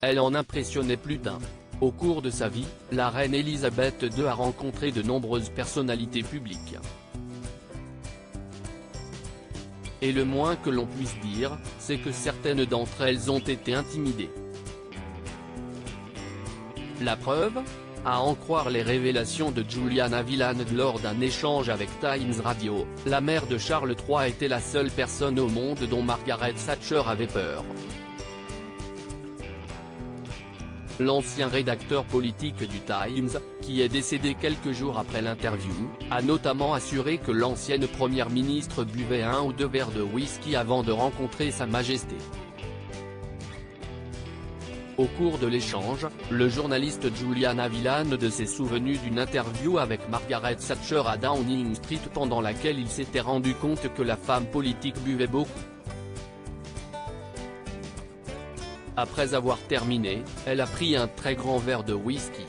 elle en impressionnait plus d'un. Au cours de sa vie, la reine Elisabeth II a rencontré de nombreuses personnalités publiques. Et le moins que l'on puisse dire, c'est que certaines d'entre elles ont été intimidées. La preuve ? À en croire les révélations de Juliana Villan lors d'un échange avec Times Radio, la mère de Charles III était la seule personne au monde dont Margaret Thatcher avait peur. L'ancien rédacteur politique du Times, qui est décédé quelques jours après l'interview, a notamment assuré que l'ancienne première ministre buvait 1 ou 2 verres de whisky avant de rencontrer Sa Majesté. Au cours de l'échange, le journaliste Juliana Villan s'est souvenu d'une interview avec Margaret Thatcher à Downing Street pendant laquelle il s'était rendu compte que la femme politique buvait beaucoup. Après avoir terminé, elle a pris un très grand verre de whisky.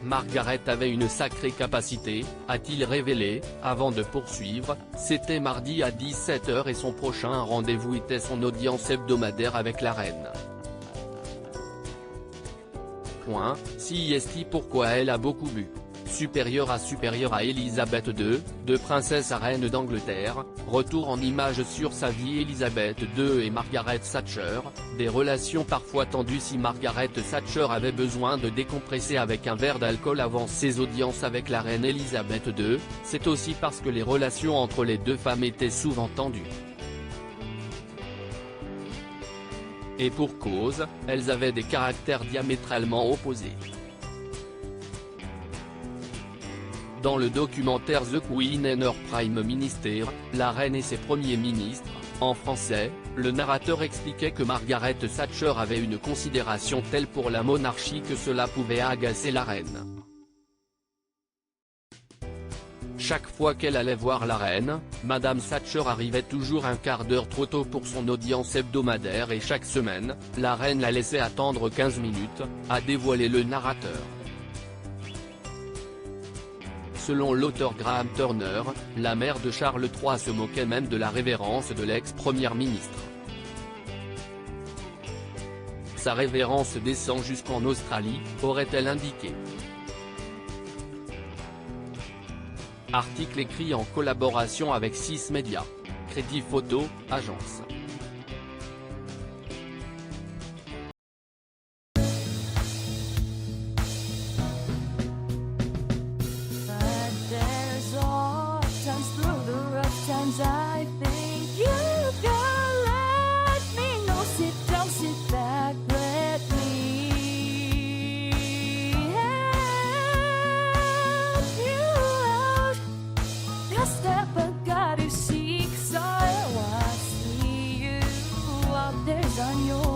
Margaret avait une sacrée capacité, a-t-il révélé, avant de poursuivre, c'était mardi à 17 h et son prochain rendez-vous était son audience hebdomadaire avec la reine. CIST pourquoi elle a beaucoup bu. Supérieure à Elisabeth II, de princesse à reine d'Angleterre, retour en images sur sa vie Elisabeth II et Margaret Thatcher, des relations parfois tendues si Margaret Thatcher avait besoin de décompresser avec un verre d'alcool avant ses audiences avec la reine Elisabeth II, c'est aussi parce que les relations entre les deux femmes étaient souvent tendues. Et pour cause, elles avaient des caractères diamétralement opposés. Dans le documentaire The Queen and Her Prime Minister, la reine et ses premiers ministres, en français, le narrateur expliquait que Margaret Thatcher avait une considération telle pour la monarchie que cela pouvait agacer la reine. Chaque fois qu'elle allait voir la reine, Madame Thatcher arrivait toujours un quart d'heure trop tôt pour son audience hebdomadaire et chaque semaine, la reine la laissait attendre 15 minutes, a dévoilé le narrateur. Selon l'auteur Graham Turner, la mère de Charles III se moquait même de la révérence de l'ex-première ministre. Sa révérence descend jusqu'en Australie, aurait-elle indiqué. Article écrit en collaboration avec 6 médias. Crédit photo, agence. I think you can let me know. Sit back, let me help you out. The step I gotta seek, so I see you out there's on your